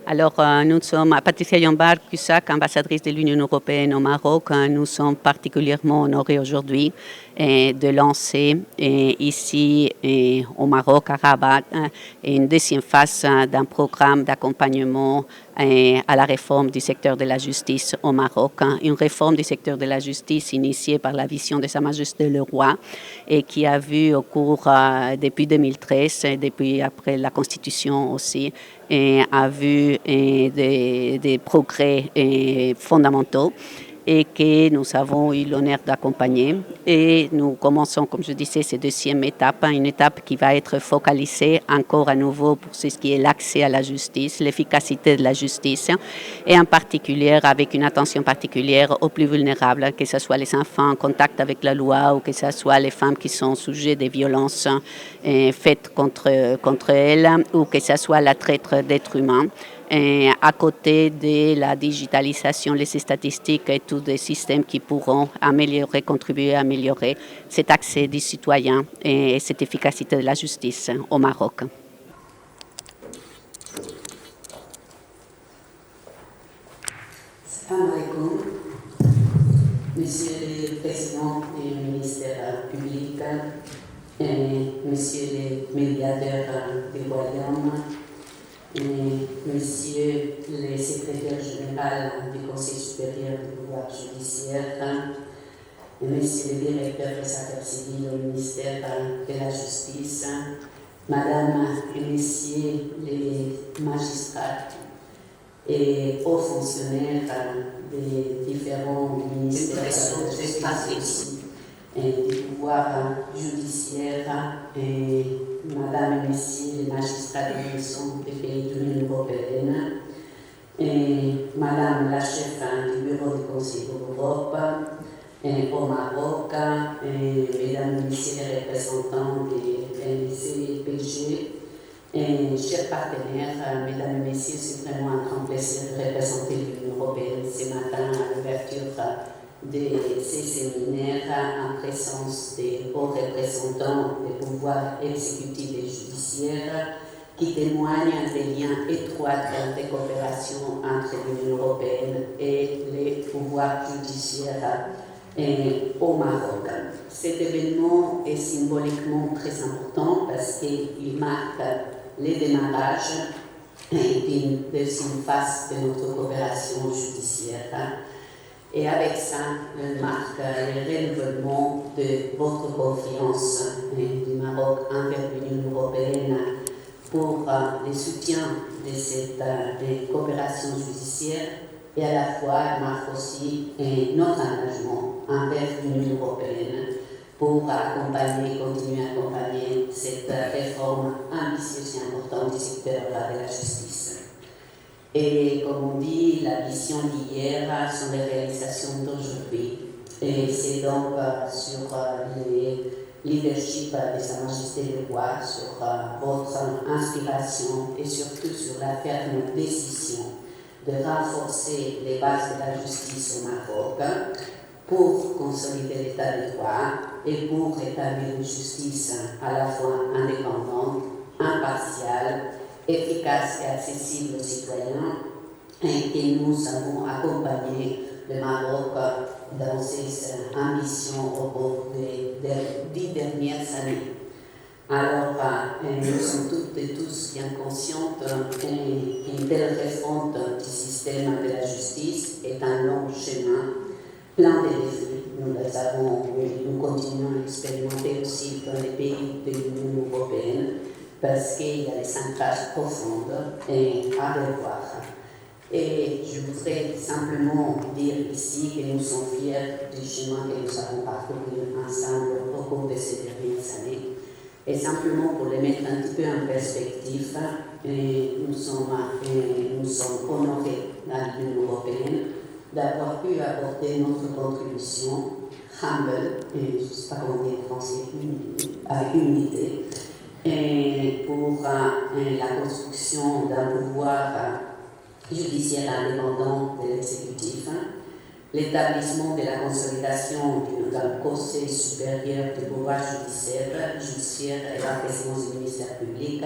Alors, nous sommes, Patricia Yambar Cusack, ambassadrice de l'Union européenne au Maroc. Nous sommes particulièrement honorés aujourd'hui de lancer ici au Maroc, à Rabat, une deuxième phase d'un programme d'accompagnement à la réforme du secteur de la justice au Maroc. Une réforme du secteur de la justice initiée par la vision de Sa Majesté le Roi et qui a vu au cours, depuis 2013, depuis après la Constitution aussi, a vu des progrès fondamentaux et que nous avons eu l'honneur d'accompagner. Et nous commençons, comme je disais, cette deuxième étape, une étape qui va être focalisée encore à nouveau pour ce qui est l'accès à la justice, l'efficacité de la justice, et en particulier avec une attention particulière aux plus vulnérables, que ce soit les enfants en contact avec la loi ou que ce soit les femmes qui sont sujets des violences faites contre elles ou que ce soit la traite d'êtres humains. À côté de la digitalisation, les statistiques et tous les systèmes qui pourront contribuer à améliorer cet accès des citoyens et cette efficacité de la justice au Maroc. Salam alaikum, Monsieur le Président du ministère public, Monsieur le médiateur du Royaume, Monsieur le secrétaire général du Conseil supérieur du pouvoir judiciaire, Monsieur le directeur des affaires civiles au ministère de la Justice, Madame et Messieurs les magistrats et hauts fonctionnaires des différents ministères de justice et du pouvoir judiciaire, et Madame et Messieurs les magistrats de maison des pays de l'Union européenne, et Madame la chef du bureau du Conseil de l'Europe au Maroc, et Mesdames et Messieurs les représentants des CPG, et chers partenaires, Mesdames et Messieurs, c'est vraiment un grand plaisir de représenter l'Union européenne ce matin à l'ouverture de ces séminaires en présence des hauts représentants des pouvoirs exécutifs et judiciaires qui témoignent des liens étroits de coopération entre l'Union européenne et les pouvoirs judiciaires au Maroc. Cet événement est symboliquement très important parce qu'il marque le démarrage d'une deuxième phase de notre coopération judiciaire. Et avec ça, il marque le renouvellement de votre confiance du Maroc envers l'Union européenne pour le soutien de cette coopération judiciaire, et à la fois marque aussi notre engagement envers l'Union européenne pour continuer à accompagner cette réforme ambitieuse et importante du secteur de la justice. Et comme on dit, la vision d'hier sont les réalisations d'aujourd'hui. Et c'est donc sur le leadership de Sa Majesté le Roi, sur votre inspiration et surtout sur la ferme décision de renforcer les bases de la justice au Maroc pour consolider l'état de droit et pour établir une justice à la fois indépendante, impartiale, efficace et accessible aux citoyens, et que nous avons accompagné le Maroc dans ses ambitions au cours des 10 dernières années. Alors, nous sommes toutes et tous bien conscients qu'une telle réforme du système de la justice est un long chemin, plein de défis. Nous continuons à expérimenter aussi dans les pays de l'Union européenne parce qu'il y a des ancrages profonds à revoir. Et je voudrais simplement dire ici que nous sommes fiers du chemin que nous avons parcouru ensemble au cours de ces dernières années. Et simplement pour les mettre un petit peu en perspective, nous sommes honorés dans l'Union européenne d'avoir pu apporter notre contribution humble, je ne sais pas comment dire en français, avec humilité, pour la construction d'un pouvoir judiciaire indépendant de l'exécutif, l'établissement de la consolidation d'un Conseil supérieur du pouvoir judiciaire et la présidence du ministère public,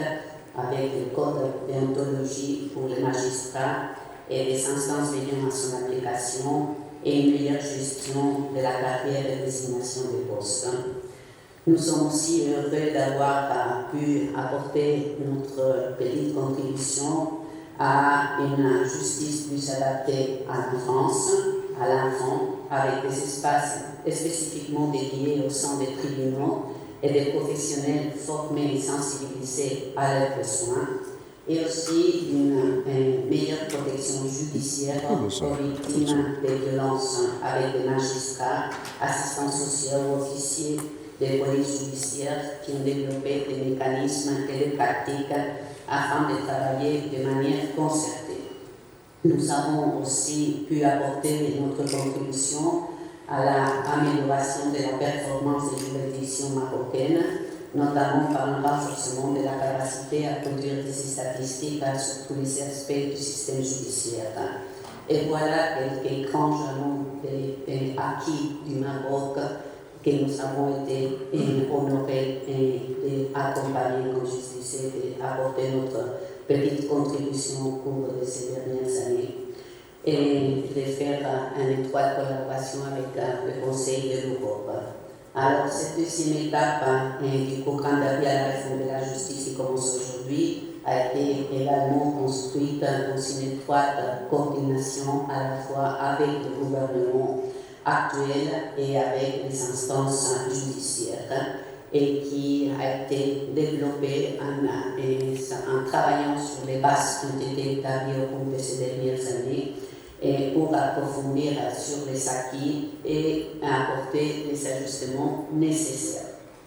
avec le code de déontologie pour les magistrats et les instances veillant à son application et une meilleure gestion de la carrière et désignation des postes. Nous sommes aussi heureux d'avoir pu apporter notre petite contribution à une justice plus adaptée à l'enfance, à l'enfant, avec des espaces spécifiquement dédiés au sein des tribunaux et des professionnels formés et sensibilisés à leurs besoins, et aussi une meilleure protection judiciaire aux victimes des violences avec des magistrats, assistants sociaux ou officiers des polices judiciaires qui ont développé des mécanismes et des pratiques afin de travailler de manière concertée. Nous avons aussi pu apporter notre contribution à l'amélioration de la performance des juridictions marocaines, notamment par un renforcement de la capacité à produire des statistiques sur tous les aspects du système judiciaire. Et voilà quelques grands jalons des acquis du Maroc que nous avons été honorés d'accompagner, comme je disais, d'apporter notre petite contribution au cours de ces dernières années et de faire une étroite collaboration avec le Conseil de l'Europe. Alors, cette deuxième étape du programme d'appui à la réforme de la justice qui commence aujourd'hui a été également construite dans une étroite coordination à la fois avec le gouvernement actuel et avec les instances judiciaires et qui a été développée en travaillant sur les bases qui ont été établies au cours de ces dernières années et pour approfondir sur les acquis et apporter les ajustements nécessaires.